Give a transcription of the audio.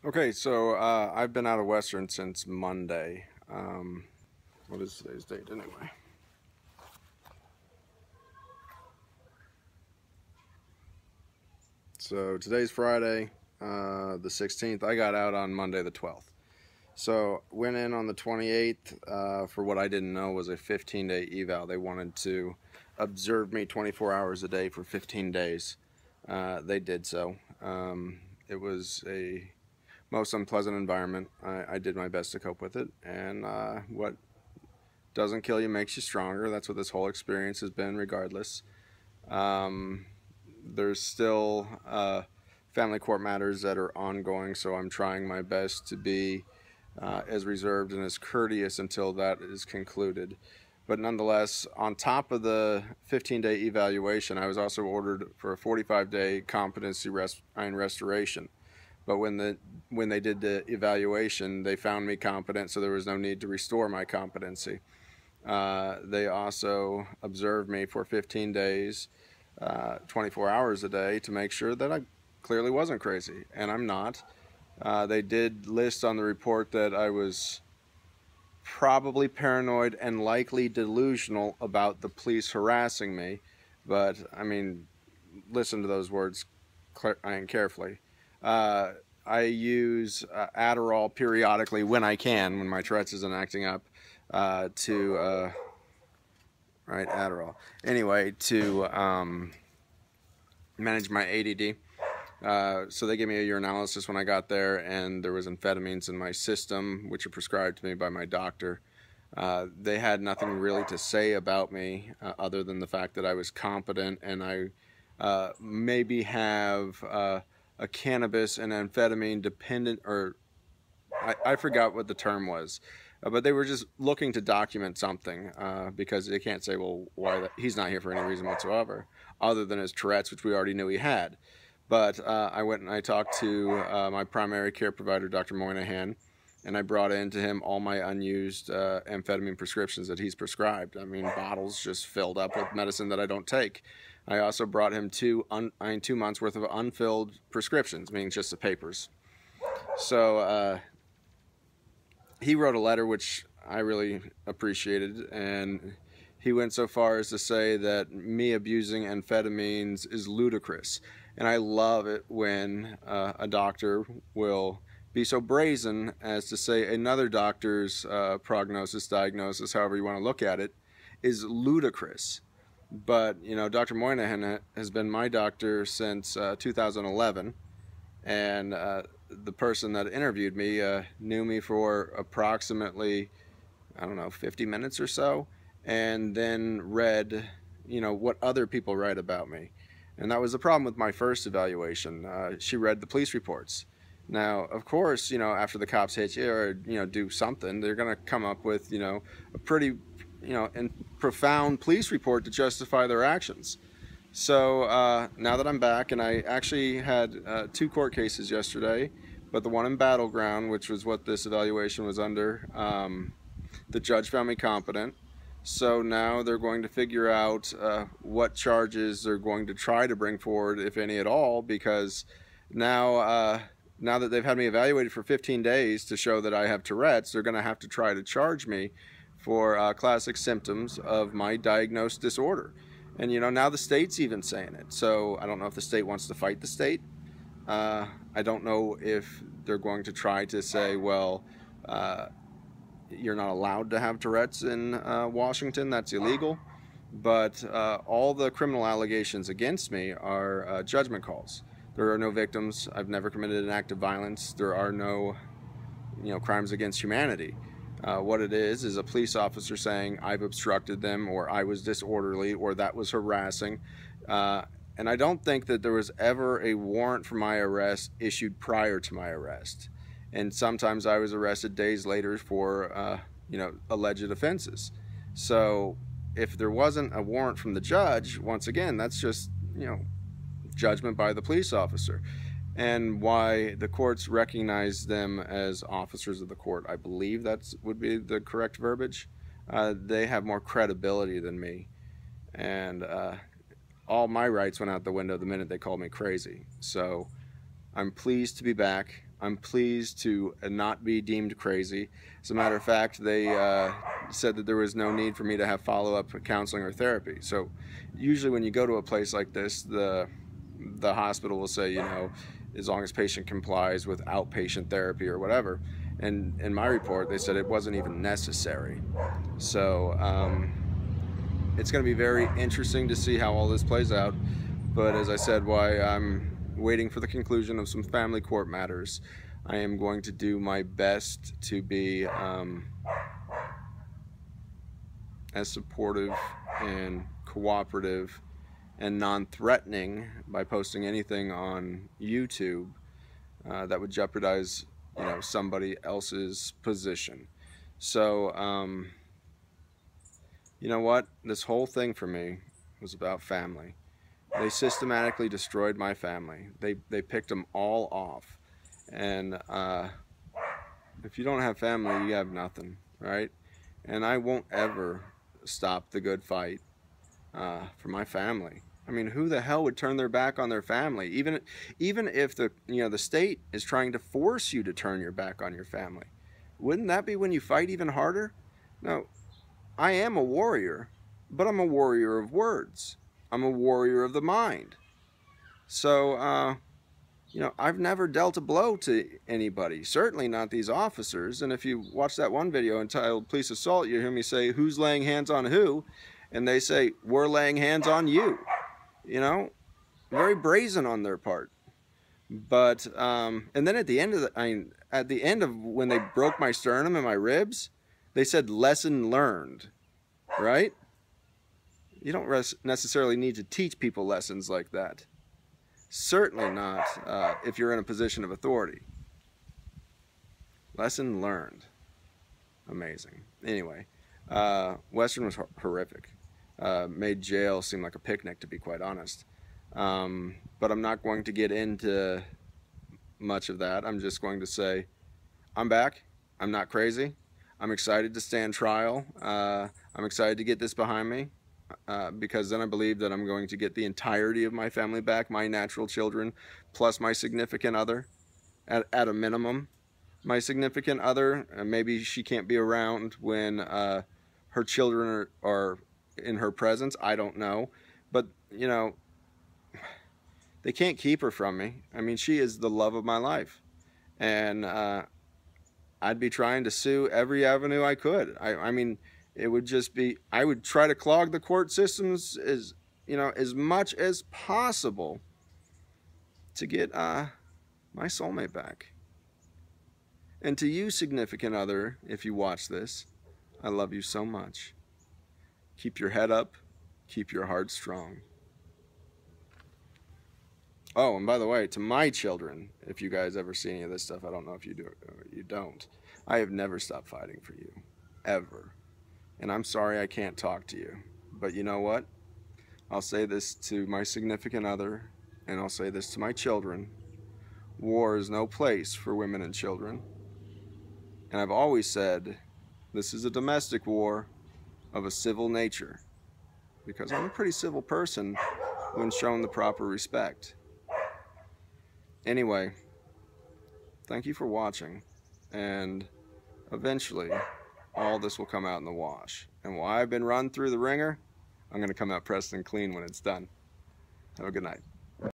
Okay, so I've been out of Western since Monday. What is today's date anyway? So today's Friday, the 16th. I got out on Monday the 12th. So went in on the 28th for what I didn't know was a 15-day eval. They wanted to observe me 24 hours a day for 15 days. They did so. It was a most unpleasant environment. I did my best to cope with it, and what doesn't kill you makes you stronger. That's what this whole experience has been, regardless. Um, there's still family court matters that are ongoing, so I'm trying my best to be as reserved and as courteous until that is concluded. But nonetheless, on top of the 15-day evaluation, I was also ordered for a 45-day competency and restoration. But when they did the evaluation, they found me competent, so there was no need to restore my competency. They also observed me for 15 days, 24 hours a day, to make sure that I clearly wasn't crazy, and I'm not. They did list on the report that I was probably paranoid and likely delusional about the police harassing me, but I mean, listen to those words carefully. I use Adderall periodically when I can, when my Tourette's isn't acting up, right, Adderall. Anyway, to manage my ADD. So they gave me a urinalysis when I got there, and there was amphetamines in my system, which are prescribed to me by my doctor. They had nothing really to say about me other than the fact that I was competent and I maybe have a cannabis and amphetamine dependent, or I forgot what the term was. But they were just looking to document something because they can't say, well, he's not here for any reason whatsoever, other than his Tourette's, which we already knew he had. But I went and I talked to my primary care provider, Dr. Moynihan, and I brought in to him all my unused amphetamine prescriptions that he's prescribed. I mean, bottles just filled up with medicine that I don't take. I also brought him 2 months worth of unfilled prescriptions, meaning just the papers. So he wrote a letter which I really appreciated, and he went so far as to say that me abusing amphetamines is ludicrous. And I love it when a doctor will be so brazen as to say another doctor's prognosis, diagnosis, however you want to look at it, is ludicrous. But, you know, Dr. Moynihan has been my doctor since 2011, and the person that interviewed me knew me for approximately, I don't know, 50 minutes or so, and then read, you know, what other people write about me. And that was the problem with my first evaluation. She read the police reports. Now, of course, you know, after the cops hit you or, you know, do something, they're going to come up with, you know, a pretty, you know, and profound police report to justify their actions. So now that I'm back, and I actually had 2 court cases yesterday, but the one in Battleground, which was what this evaluation was under, the judge found me competent. So now they're going to figure out what charges they're going to try to bring forward, if any at all, because now that they've had me evaluated for 15 days to show that I have Tourette's, they're going to have to try to charge me for classic symptoms of my diagnosed disorder. And, you know, now the state's even saying it. So I don't know if the state wants to fight the state. I don't know if they're going to try to say, well, you're not allowed to have Tourette's in Washington. That's illegal. But all the criminal allegations against me are judgment calls. There are no victims. I've never committed an act of violence. There are no, you know, crimes against humanity. What it is a police officer saying I've obstructed them, or I was disorderly, or that was harassing. And I don't think that there was ever a warrant for my arrest issued prior to my arrest. And sometimes I was arrested days later for, you know, alleged offenses. So if there wasn't a warrant from the judge, once again, that's just, you know, judgment by the police officer. And why the courts recognize them as officers of the court, I believe that would be the correct verbiage. They have more credibility than me, and all my rights went out the window the minute they called me crazy. So I'm pleased to be back. I'm pleased to not be deemed crazy. As a matter of fact, they said that there was no need for me to have follow-up counseling or therapy. So usually when you go to a place like this, the hospital will say, you know, as long as patient complies with outpatient therapy or whatever. And in my report, they said it wasn't even necessary. So it's going to be very interesting to see how all this plays out. But as I said, why I'm waiting for the conclusion of some family court matters, I am going to do my best to be as supportive and cooperative and non-threatening by posting anything on YouTube that would jeopardize, you know, somebody else's position. So you know what, this whole thing for me was about family. They systematically destroyed my family. They picked them all off. And if you don't have family, you have nothing, right? And I won't ever stop the good fight for my family. I mean, who the hell would turn their back on their family? Even if the state is trying to force you to turn your back on your family, wouldn't that be when you fight even harder? No, I am a warrior, but I'm a warrior of words. I'm a warrior of the mind. So, you know, I've never dealt a blow to anybody, certainly not these officers. And if you watch that one video entitled Police Assault, you hear me say, who's laying hands on who? And they say, we're laying hands on you. You know, very brazen on their part. But, and then at the end of when they broke my sternum and my ribs, they said, lesson learned, right? You don't necessarily need to teach people lessons like that. Certainly not if you're in a position of authority. Lesson learned. Amazing. Anyway, Western was horrific. Made jail seem like a picnic, to be quite honest. But I'm not going to get into much of that. I'm just going to say, I'm back. I'm not crazy. I'm excited to stand trial. I'm excited to get this behind me. Because then I believe that I'm going to get the entirety of my family back, my natural children, plus my significant other, at a minimum. My significant other, maybe she can't be around when her children are in her presence, I don't know. But, you know, they can't keep her from me. I mean, she is the love of my life. And I'd be trying to sue every avenue I could. I mean, it would just be, I would try to clog the court systems as, you know, as much as possible to get my soulmate back. And to you, significant other, if you watch this, I love you so much. Keep your head up, keep your heart strong. Oh, and by the way, to my children, if you guys ever see any of this stuff, I don't know if you do or you don't, I have never stopped fighting for you, ever. And I'm sorry I can't talk to you. But you know what? I'll say this to my significant other, and I'll say this to my children. War is no place for women and children. And I've always said, this is a domestic war of a civil nature. Because I'm a pretty civil person when shown the proper respect. Anyway, thank you for watching. And eventually, all this will come out in the wash. And while I've been run through the ringer, I'm going to come out pressed and clean when it's done. Have a good night.